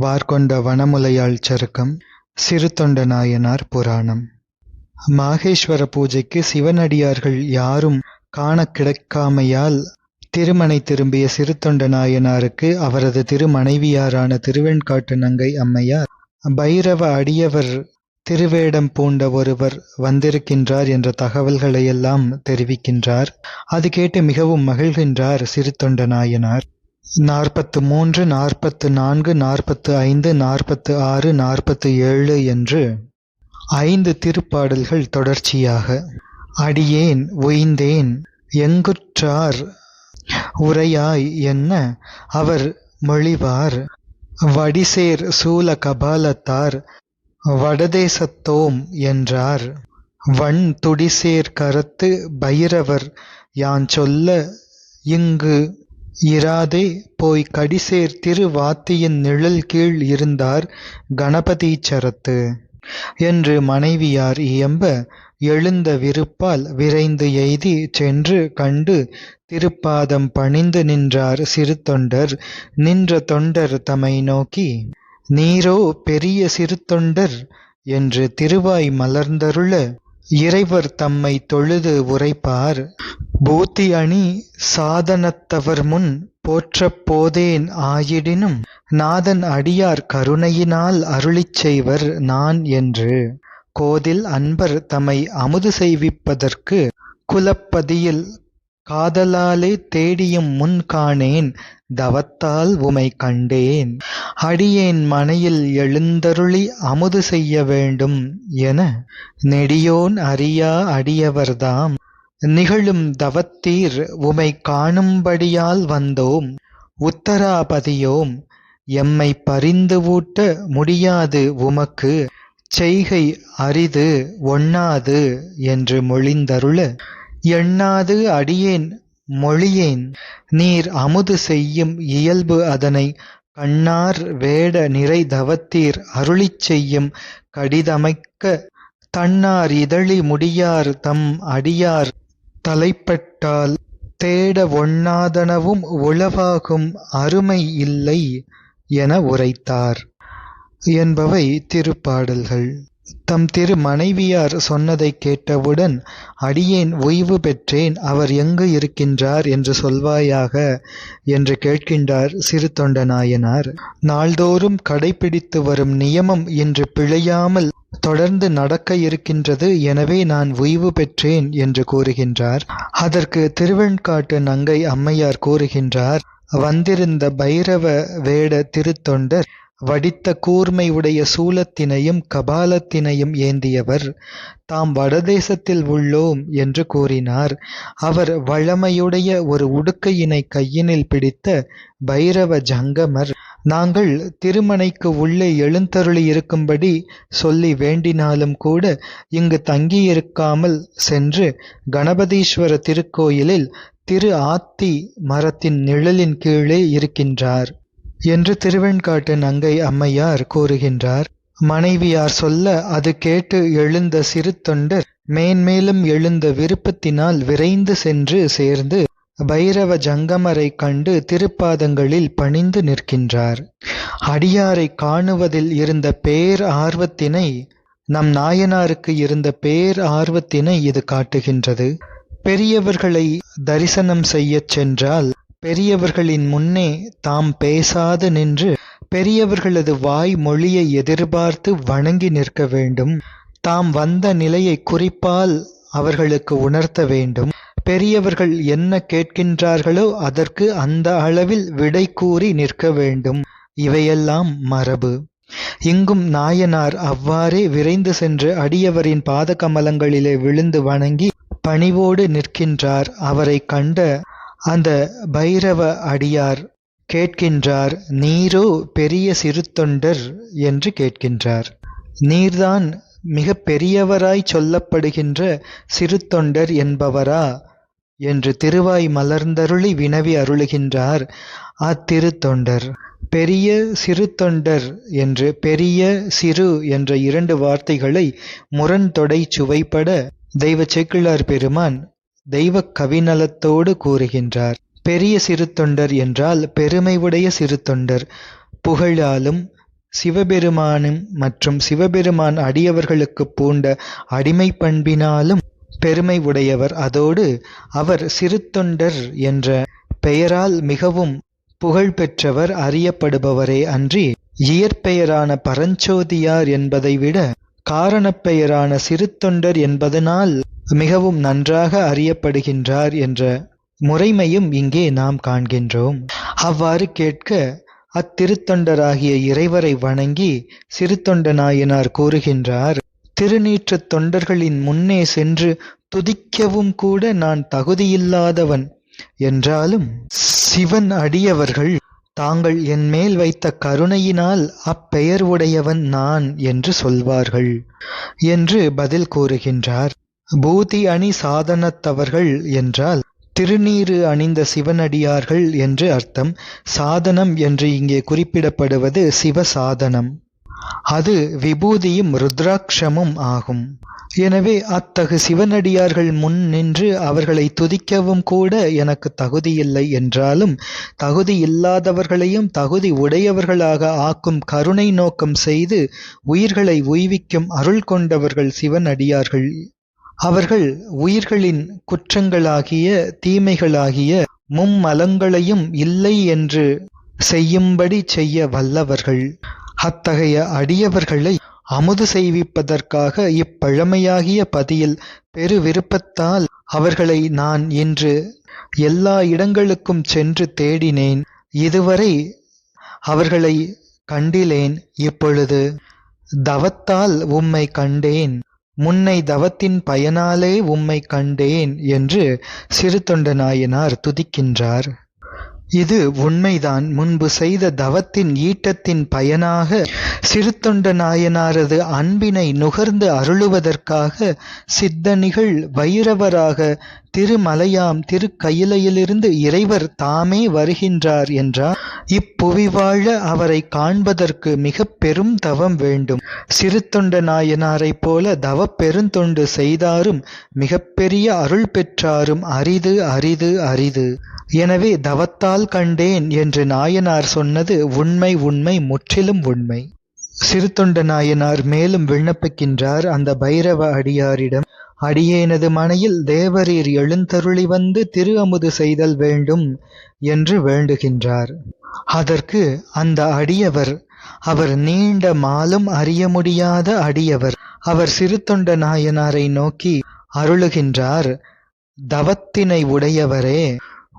வார்கொண்ட வனமுலையாள் சருக்கம் சிறுத்தொண்ட நாயனார் புராணம். மாகேஸ்வர பூஜைக்கு சிவனடியார்கள் யாரும் காணக் கிடைக்காமையால் திருமனை திரும்பிய சிறுத்தொண்ட நாயனாருக்கு அவரது திருமனைவியாரான திருவெண்காட்டு நங்கை அம்மையார் பைரவ அடியவர் திருவேடம் பூண்ட ஒருவர் வந்திருக்கின்றார் என்ற தகவல்களையெல்லாம் தெரிவிக்கின்றார். அது கேட்டு மிகவும் மகிழ்கின்றார் சிறுத்தொண்ட நாயனார். 43, 44, 45, 46, 47 என்று 5 திருப்பாடல்கள் தொடர்ச்சியாக. அடியேன் உய்ந்தேன் எங்குற்றார் உரையாய் என்ன அவர் மொழிவார், வடிசேர் சூல கபாலத்தார் வடதேசத்தோம் என்றார், வன் துடிசேர் கரத்து பைரவர் யான் சொல்ல இங்கு இராதே போய் கடிசேர் திருவாத்தியின் நிழல் கீழ் இருந்தார் கணபதீச்சரத்து என்று மனைவியார் இயம்ப எழுந்த விருப்பால் விரைந்து எய்தி சென்று கண்டு திருப்பாதம் பணிந்து நின்றார் சிறுத்தொண்டர். நின்ற தொண்டர் தம்மை நோக்கி, நீரோ பெரிய சிறுத்தொண்டர் என்று திருவாய் மலர்ந்தருள இறைவர் தம்மை தொழுது உரைப்பார். பூத்தி அணி சாதனத்தவர் முன் போற்றப் போதேன் ஆயிடினும் நாதன் அடியார் கருணையினால் அருளிச் செய்வர் நான் என்று கோதில் அன்பர் தம்மை அமுது செய்விப்பதற்கு குலப்பதியில் காதலாலே தேடியும் முன் காணேன் தவத்தால் உமை கண்டேன். அடியேன் மனையில் எழுந்தருளி அமுது செய்ய வேண்டும் என நெடியோன் அறியா அடியவர்தாம் நிகழும் தவத்தீர் உமை காணும்படியால் வந்தோம். உத்தராபதியோம் எம்மை பரிந்து ஊட்ட முடியாது உமக்கு செய்கை அரிது ஒண்ணாது என்று மொழிந்தருள, எண்ணாது அடியேன் மொழியேன் நீர் அமுது செய்யும் இயல்பு அதனை கண்ணார் வேட நிறை தவத்தீர் அருளிச் செய்யும் கடிதமைக்க தன்னார் இதழி முடியார் தம் அடியார் தலைப்பட்டால் தேட ஒண்ணாதனவும் உளவாகும் அருமை இல்லை என உரைத்தார் என்பவை திருப்பாடல்கள். தம் திரு மனைவியார் சொன்னதை கேட்டவுடன், அடியேன் ஓய்வு பெற்றேன், அவர் எங்கு இருக்கின்றார் என்று சொல்வாயாக என்று கேட்கின்றார் சிறுத்தொண்ட நாயனார். நாள்தோறும் கடைபிடித்து வரும் நியமம் இன்று பிழையாமல் தொடர்ந்து நடக்க இருக்கின்றது, எனவே நான் ஓய்வு பெற்றேன் என்று கூறுகின்றார். அதற்கு திருவெண்காட்டு நங்கை அம்மையார் கூறுகின்றார், வந்திருந்த பைரவ வேட திருத்தொண்டர் வடித்த கூர்மை உடைய சூலத்தினையும் கபாலத்தினையும் ஏந்தியவர். தாம் வடதேசத்தில் உள்ளோம் என்று கூறினார். அவர் வழமையுடைய ஒரு உடுக்கையினை கையினில் பிடித்த பைரவ ஜங்கமர். நாங்கள் திருமனைக்கு உள்ளே எழுந்தருளி இருக்கும்படி சொல்லி வேண்டினாலும் கூட இங்கு தங்கியிருக்காமல் சென்று கணபதீஸ்வர திருக்கோயிலில் திரு ஆத்தி மரத்தின் நிழலின் கீழே இருக்கின்றார் என்று திருவெண்காட்டு நங்கை அம்மையார் கூறுகின்றார். மனைவியார் சொல்ல அது கேட்டு எழுந்த சிறுத்தொண்டர் மேன்மேலும் எழுந்த விருப்பத்தினால் விரைந்து சென்று சேர்ந்து பைரவ ஜங்கமரை கண்டு திருப்பாதங்களில் பணிந்து நிற்கின்றார். அடியாரை காணுவதில் இருந்த பேர் ஆர்வத்தினை, நம் நாயனாருக்கு இருந்த பேர் ஆர்வத்தினை இது காட்டுகின்றது. பெரியவர்களை தரிசனம் செய்யச் சென்றால் பெரியவர்களின் முன்னே தாம் பேசாது நின்று பெரியவர்களது வாய் மொழியை எதிர்பார்த்து வணங்கி நிற்க வேண்டும். தாம் வந்த நிலையை குறிப்பால் அவர்களுக்கு உணர்த்த வேண்டும். பெரியவர்கள் என்ன கேட்கின்றார்களோ அதற்கு அந்த அளவில் விடை கூறி நிற்க வேண்டும். இவையெல்லாம் மரபு. இங்கும் நாயனார் அவ்வாறே விரைந்து சென்று அடியவரின் பாத கமலங்களிலே விழுந்து வணங்கி பணிவோடு நிற்கின்றார். அவரை கண்ட அந்த பைரவ அடியார் கேட்கின்றார், நீரோ பெரிய சிறுத்தொண்டர் என்று கேட்கின்றார். நீர்தான் மிக பெரியவராய் சொல்லப்படுகின்ற சிறுத்தொண்டர் என்பவரா என்று திருவாய் மலர்ந்தருளி வினவி அருளுகின்றார் அத்திருத்தொண்டர். பெரிய சிறுத்தொண்டர் என்று பெரிய சிறு என்ற 2 வார்த்தைகளை முரண்தொடை சுவைப்பட தெய்வ சேக்கிழார் பெருமான் தெய்வ கவிநலத்தோடு கூறுகின்றார். பெரிய சிறுத்தொண்டர் என்றால் பெருமை உடைய சிறுத்தொண்டர், புகழாலும் சிவபெருமானும் மற்றும் சிவபெருமான் அடியவர்களுக்கு பூண்ட அடிமை பண்பினாலும் பெருமை உடையவர். அதோடு அவர் சிறுத்தொண்டர் என்ற பெயரால் மிகவும் புகழ் பெற்றவர், அறியப்படுபவரே அன்றி இயற்பெயரான பரஞ்சோதியார் என்பதை விட காரணப் பெயரான சிறுத்தொண்டர் என்பதனால் மிகவும் நன்றாக அறியப்படுகின்றார் என்ற முறைமையும் இங்கே நாம் காண்கின்றோம். அவ்வாறு கேட்க அத்திருத்தொண்டராகிய இறைவரை வணங்கி சிறுத்தொண்ட நாயனார் கூறுகின்றார், திருநீற்றுத் தொண்டர்களின் முன்னே சென்று துதிக்கவும் கூட நான் தகுதியில்லாதவன் என்றாலும் சிவன் அடியவர்கள் தாங்கள் என்மேல் வைத்த கருணையினால் அப்பெயர் உடையவன் நான் என்று சொல்வார்கள் என்று பதில் கூறுகின்றார். பூதி அணி சாதனத்தவர்கள் என்றால் திருநீறு அணிந்த சிவனடியார்கள் என்று அர்த்தம். சாதனம் என்று இங்கே குறிப்பிடப்படுவது சிவசாதனம். அது விபூதியும் ருத்ராட்சமும் ஆகும். எனவே அத்தகு சிவனடியார்கள் முன் நின்று அவர்களை துதிக்கவும் கூட எனக்கு தகுதியில்லை என்றாலும் தகுதி இல்லாதவர்களையும் தகுதி உடையவர்களாக ஆக்கும் கருணை நோக்கம் செய்து உயிர்களை உய்விக்கும் அருள் கொண்டவர்கள் சிவனடியார்கள். அவர்கள் உயிர்களின் குற்றங்களாகிய தீமைகளாகிய மும்மலங்களையும் இல்லை என்று செய்யும்படி செய்ய வல்லவர்கள். அத்தகைய அடியவர்களை அமுது செய்விப்பதற்காக இப்பழமையாகிய பதியில் பெரு விருப்பத்தால் அவர்களை நான் இன்று எல்லா இடங்களுக்கும் சென்று தேடினேன். இதுவரை அவர்களை கண்டிலேன். இப்பொழுது தவத்தால் உம்மை கண்டேன். முன்னை தவத்தின் பயனாலே உம்மை கண்டேன் என்று சிறுத்தொண்ட நாயனார் துதிக்கின்றார். இது உண்மைதான். முன்பு செய்த தவத்தின் ஈட்டத்தின் பயனாக சிறுத்தொண்ட நாயனாரது அன்பினை நுகர்ந்து அருளுவதற்காக சித்தனிகள் வைரவராக திருமலையாம் திருக்கயிலையிலிருந்து இறைவர் தாமே வருகின்றார் என்றார். இப்புவி வாழ அவரை காண்பதற்கு மிக பெரும் தவம் வேண்டும். சிறுத்தொண்ட நாயனாரைப் போல தவ பெருந்தொண்டு செய்தாரும் மிகப்பெரிய அருள் பெற்றாரும் அரிது அரிது அரிது. எனவே தவத்தால் கண்டேன் என்று நாயனார் சொன்னது உண்மை, உண்மை, முற்றிலும் உண்மை. சிறுத்தொண்ட நாயனார் மேலும் விண்ணப்பிக்கின்றார் அந்த பைரவ அடியாரிடம், அடியேனது மனையில் தேவரீர் எழுந்தருளி வந்து திரு அமுது செய்தல் வேண்டும் என்று வேண்டுகின்றார். அதற்கு அந்த அடியவர், அவர் நீண்ட மாலும் அறிய முடியாத அடியவர், அவர் சிறுத்தொண்ட நாயனாரை நோக்கி அருளுகின்றார், தவத்தினை உடையவரே,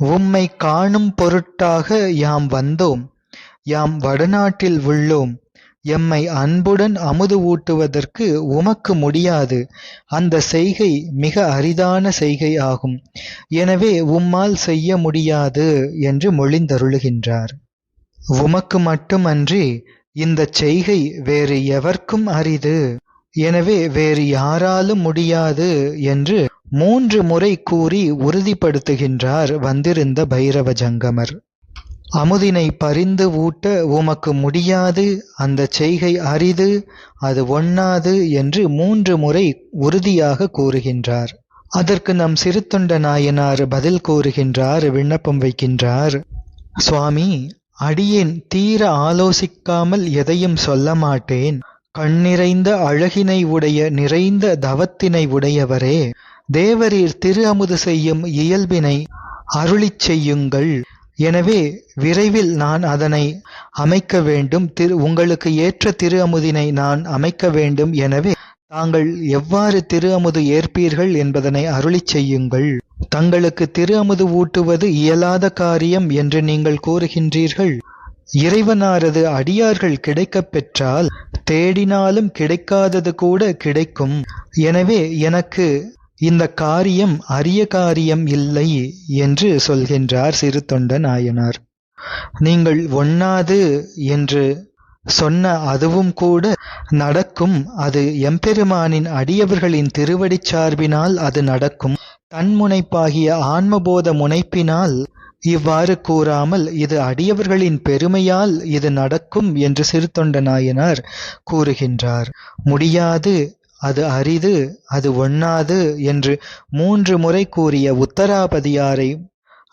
உம்மை காணும் பொருட்டாக யாம் வந்தோம். யாம் வடநாட்டில் உள்ளோம். எம்மை அன்புடன் அமுது ஊட்டுவதற்கு உமக்கு முடியாது. அந்த செய்கை மிக அரிதான செய்கை ஆகும். எனவே உம்மால் செய்ய முடியாது என்று மொழிந்தருளுகின்றார். உமக்கு மட்டுமன்றி இந்த செய்கை வேறு எவர்க்கும் அரிது. எனவே வேறு யாராலும் முடியாது என்று 3 முறை கூறி உறுதிப்படுத்துகின்றார் வந்திருந்த பைரவ ஜங்கமர். அமுதினை பரிந்து ஊட்ட உமக்கு முடியாது, அந்த செய்கை அரிது, அது ஒண்ணாது என்று 3 முறை உறுதியாக கூறுகின்றார். அதற்கு நம் சிறுத்தொண்ட நாயனார் பதில் கூறுகின்றார், விண்ணப்பம் வைக்கின்றார். சுவாமி, அடியேன் தீர ஆலோசிக்காமல் எதையும் சொல்ல மாட்டேன். கண்ணிறைந்த அழகினை உடைய நிறைந்த தவத்தினை உடையவரே, தேவரீர் திரு அமுது செய்யும் இயல்பினை அருளிச் செய்யுங்கள். எனவே விரைவில் நான் அதனை அமைக்க வேண்டும். உங்களுக்கு ஏற்ற திரு அமுதினை நான் அமைக்க வேண்டும். எனவே தாங்கள் எவ்வாறு திரு அமுது ஏற்பீர்கள் என்பதனை அருளிச் செய்யுங்கள். தங்களுக்கு திரு அமுது ஊட்டுவது இயலாத காரியம் என்று நீங்கள் கூறுகின்றீர்கள். இறைவனாரது அடியார்கள் கிடைக்கப் பெற்றால் தேடினாலும் கிடைக்காதது கூட கிடைக்கும். எனவே எனக்கு இந்த காரியம் அரிய காரியம் இல்லை என்று சொல்கின்றார் சிறுத்தொண்ட நாயனார். நீங்கள் ஒண்ணாது என்று சொன்ன அதுவும் கூட நடக்கும். அது எம்பெருமானின் அடியவர்களின் திருவடிச் சார்பினால் அது நடக்கும். தன்முனைப்பாகிய ஆன்மபோத முனைப்பினால் இவ்வாறு கூறாமல் இது அடியவர்களின் பெருமையால் இது நடக்கும் என்று சிறுத்தொண்ட நாயனார் கூறுகின்றார். முடியாது, அது அரிது, அது ஒண்ணாது என்று 3 முறை கூறிய உத்தராபதியாரை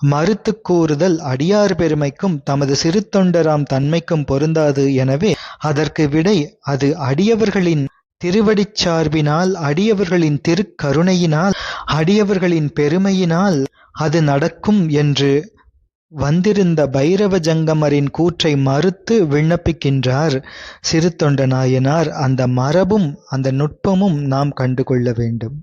மறுத்துக் கூறுதல் அடியார் பெருமைக்கும் தமது சிறுத்தொண்டராம் தன்மைக்கும் பொருந்தாது. எனவே அதற்கு விடை, அது அடியவர்களின் திருவடிச் சார்பினால், அடியவர்களின் திருக்கருணையினால், அடியவர்களின் பெருமையினால் அது நடக்கும் என்று வந்திருந்த பைரவ ஜங்கமரின் கூற்றை மறுத்து விண்ணப்பிக்கின்றார் சிறுத்தொண்ட நாயனார். அந்த மரபும் அந்த நுட்பமும் நாம் கண்டுகொள்ள வேண்டும்.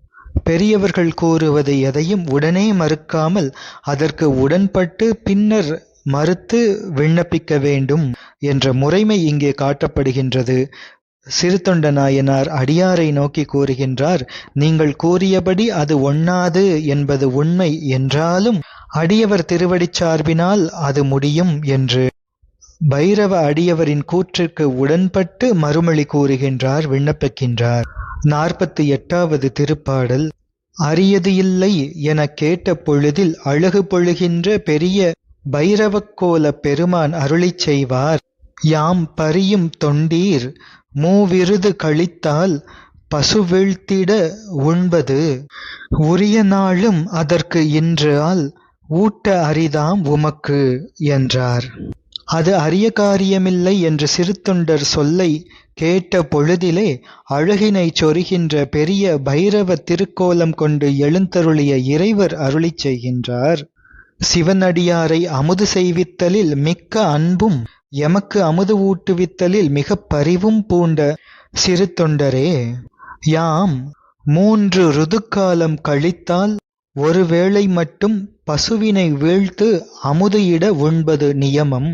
பெரியவர்கள் கூறுவது எதையும் உடனே மறுக்காமல் அதற்கு உடன்பட்டு பின்னர் மறுத்து விண்ணப்பிக்க வேண்டும் என்ற முறைமை இங்கே காட்டப்படுகின்றது. சிறுத்தொண்ட நாயனார் அடியாரை நோக்கி கூறுகின்றார், நீங்கள் கூறியபடி அது ஒண்ணாது என்பது உண்மை என்றாலும் அடியவர் திருவடிச் சார்பினால் அது முடியும் என்று பைரவ அடியவரின் கூற்றிற்கு உடன்பட்டு மறுமொழி கூறுகின்றார், விண்ணப்பிக்கின்றார். 48வது திருப்பாடல். அரியது இல்லை எனக் கேட்ட பொழுதில் அழகு பொழுகின்ற பெரிய பைரவக்கோல பெருமான் அருளிச் செய்வார், யாம் பரியும் தொண்டீர் மூவிருது கழித்தால் பசுவீழ்த்திட உண்பது உரிய நாளும் அதற்கு இன்றால் ஊட்ட அரிதாம் உமக்கு என்றார். அது அரிய காரியமில்லை என்று சிறுத்தொண்டர் சொல்லை கேட்ட பொழுதிலே அழகினை சொரிகின்ற பெரிய பைரவ திருக்கோலம் கொண்டு எழுந்தருளிய இறைவர் அருளிச் செய்கின்றார். சிவனடியாரை அமுது செய்வித்தலில் மிக்க அன்பும் எமக்கு அமுது ஊட்டுவித்தலில் மிக பரிவும் பூண்ட சிறுத்தொண்டரே, யாம் 3 ருதுக்காலம் கழித்தால் ஒருவேளை மட்டும் பசுவினை வீழ்த்து அமுது இட உண்பது நியமம்.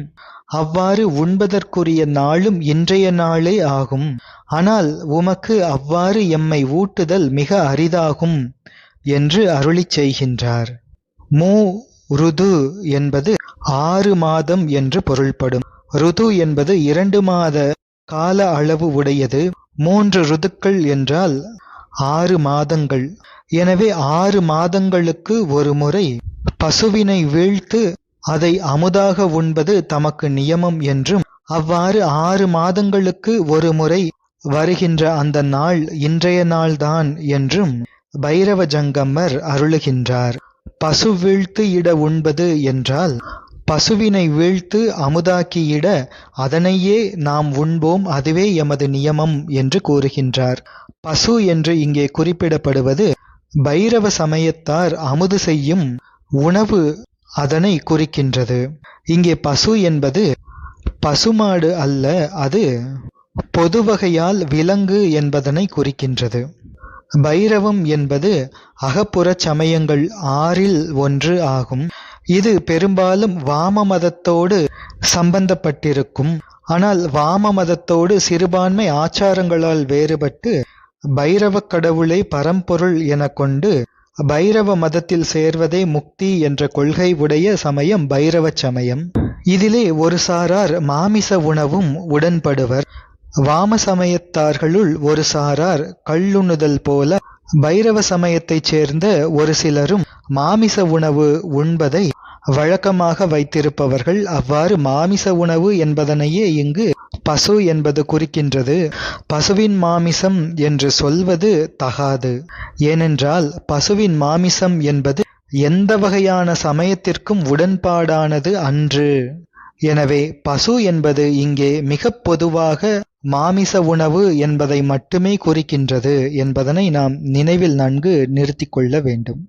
அவ்வாறு உண்பதற்குரிய நாளும் இன்றைய நாளே ஆகும். ஆனால் உமக்கு அவ்வாறு எம்மை ஊட்டுதல் மிக அரிதாகும் என்று அருளிச் செய்கின்றார். ருது என்பது 6 மாதம் என்று பொருள்படும். ருது என்பது 2 மாத கால அளவு உடையது. 3 ருதுக்கள் என்றால் 6 மாதங்கள். எனவே 6 மாதங்களுக்கு ஒரு முறை பசுவினை வீழ்த்து அதை அமுதாக உண்பது தமக்கு நியமம் என்றும், அவ்வாறு 6 மாதங்களுக்கு ஒரு முறை வருகின்ற அந்த நாள் இன்றைய நாள்தான் என்றும் பைரவ ஜங்கமர் அருளுகின்றார். பசு வீழ்த்து இட உண்பது என்றால் பசுவினை வீழ்த்து அமுதாக்கியிட அதனையே நாம் உண்போம், அதுவே எமது நியமம் என்று கூறுகின்றார். பசு என்று இங்கே குறிப்பிடப்படுவது பைரவ சமயத்தார் அமுது செய்யும் உணவு, அதனை குறிக்கின்றது. இங்கே பசு என்பது பசுமாடு அல்ல, அது பொதுவகையால் விலங்கு என்பதனை குறிக்கின்றது. பைரவம் என்பது அகப்புறச் சமயங்கள் 6ல் ஒன்று ஆகும். இது பெரும்பாலும் வாம மதத்தோடு சம்பந்தப்பட்டிருக்கும். ஆனால் வாம மதத்தோடு சிறுபான்மை ஆச்சாரங்களால் வேறுபட்டு பைரவக் கடவுளை பரம்பொருள் எனக் கொண்டு பைரவ மதத்தில் சேர்வதே முக்தி என்ற கொள்கை உடைய சமயம் பைரவச் சமயம். இதிலே ஒரு சாரார் மாமிச உணவும் உடன்படுவர். வாம சமயத்தார்களுள் ஒரு சாரார் கள்ளுண்ணுதல் போல பைரவ சமயத்தைச் சேர்ந்த ஒரு சிலரும் மாமிச உணவு உண்பதை வழக்கமாக வைத்திருப்பவர்கள். அவ்வாறு மாமிச உணவு என்பதனையே இங்கு பசு என்பது குறிக்கின்றது. பசுவின் மாமிசம் என்று சொல்வது தகாது. ஏனென்றால் பசுவின் மாமிசம் என்பது எந்த வகையான சமயத்திற்கும் உடன்பாடானது அன்று. எனவே பசு என்பது இங்கே மிக பொதுவாக மாமிச உணவு என்பதை மட்டுமே குறிக்கின்றது என்பதனை நாம் நினைவில் நன்கு நிறுத்திக் கொள்ள வேண்டும்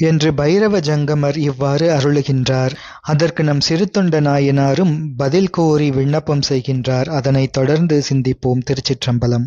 என்று பைரவ ஜங்கமர் இவ்வாறு அருளுகின்றார். அதற்கு நம் சிறுத்தொண்ட நாயனாரும் பதில் கோரி விண்ணப்பம் செய்கின்றார். அதனைத் தொடர்ந்து சிந்திப்போம். திருச்சிற்றம்பலம்.